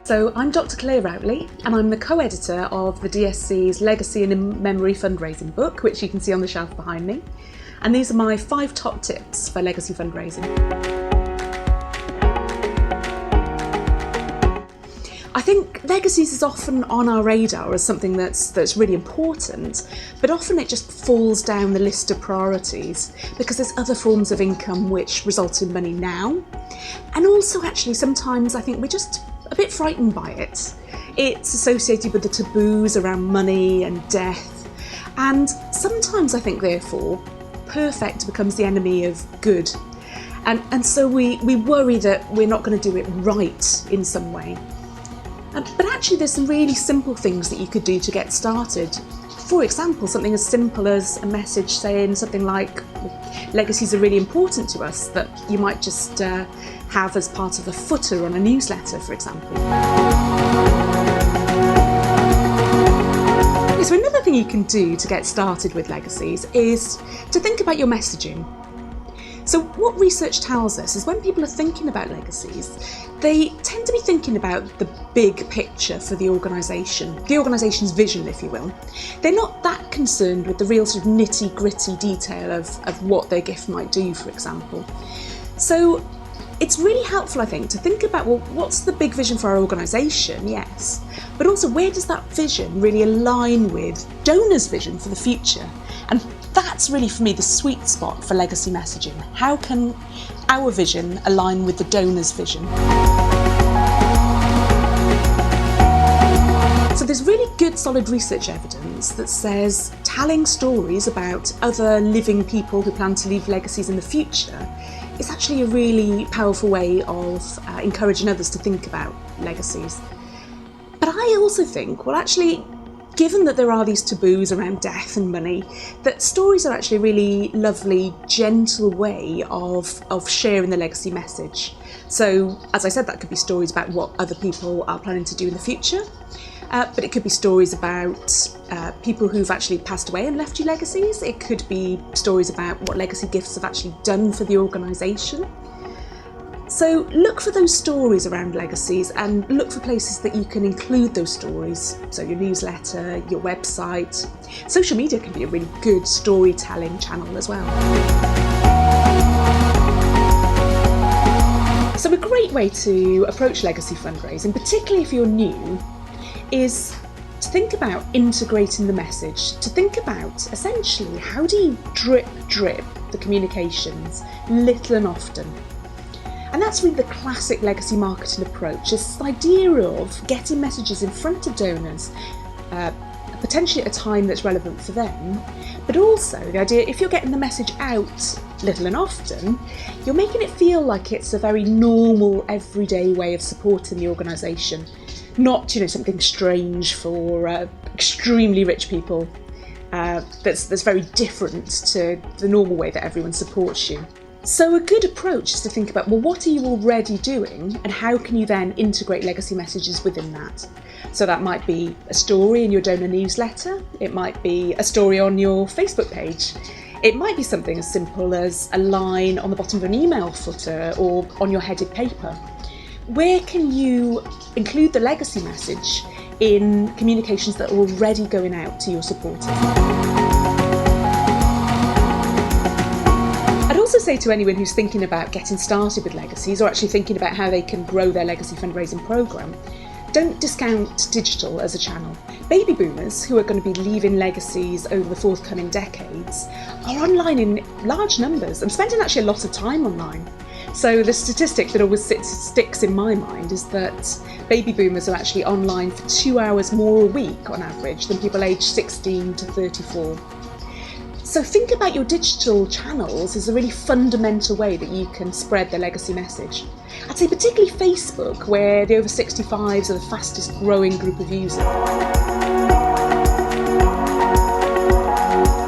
So I'm Dr. Claire Routley, and I'm the co-editor of the DSC's Legacy and In-memory Fundraising book, which you can see on the shelf behind me. And these are my 5 top tips for legacy fundraising. I think legacies is often on our radar as something that's really important, but often it just falls down the list of priorities because there's other forms of income which result in money now. And also actually sometimes I think we're just a bit frightened by it. It's associated with the taboos around money and death, and sometimes I think therefore perfect becomes the enemy of good, and so we worry that we're not going to do it right in some way. But actually there's some really simple things that you could do to get started. For example, something as simple as a message saying something like, legacies are really important to us, that you might just have as part of the footer on a newsletter, for example. So another thing you can do to get started with legacies is to think about your messaging. So what research tells us is when people are thinking about legacies, they tend to be thinking about the big picture for the organisation's vision, if you will. They're not that concerned with the real sort of nitty-gritty detail of what their gift might do, for example. So it's really helpful, I think, to think about, well, what's the big vision for our organisation? Yes. But also, where does that vision really align with donors' vision for the future? And that's really, for me, the sweet spot for legacy messaging. How can our vision align with the donor's vision? So there's really good solid research evidence that says telling stories about other living people who plan to leave legacies in the future is actually a really powerful way of encouraging others to think about legacies. But I also think, well, actually, given that there are these taboos around death and money, that stories are actually a really lovely, gentle way of sharing the legacy message. So, as I said, that could be stories about what other people are planning to do in the future, but it could be stories about people who've actually passed away and left you legacies. It could be stories about what legacy gifts have actually done for the organisation. So look for those stories around legacies and look for places that you can include those stories. So your newsletter, your website. Social media can be a really good storytelling channel as well. So a great way to approach legacy fundraising, particularly if you're new, is to think about integrating the message, to think about essentially how do you drip the communications little and often. And that's really the classic legacy marketing approach, this idea of getting messages in front of donors, potentially at a time that's relevant for them, but also the idea if you're getting the message out little and often, you're making it feel like it's a very normal, everyday way of supporting the organisation, not something strange for extremely rich people that's very different to the normal way that everyone supports you. So a good approach is to think about, well, what are you already doing and how can you then integrate legacy messages within that? So that might be a story in your donor newsletter, it might be a story on your Facebook page, it might be something as simple as a line on the bottom of an email footer or on your headed paper. Where can you include the legacy message in communications that are already going out to your supporters? I'd also say to anyone who's thinking about getting started with legacies or actually thinking about how they can grow their legacy fundraising programme, don't discount digital as a channel. Baby boomers who are going to be leaving legacies over the forthcoming decades are online in large numbers and spending actually a lot of time online. So the statistic that always sticks in my mind is that baby boomers are actually online for 2 hours more a week on average than people aged 16 to 34. So think about your digital channels as a really fundamental way that you can spread the legacy message. I'd say particularly Facebook, where the over 65s are the fastest growing group of users.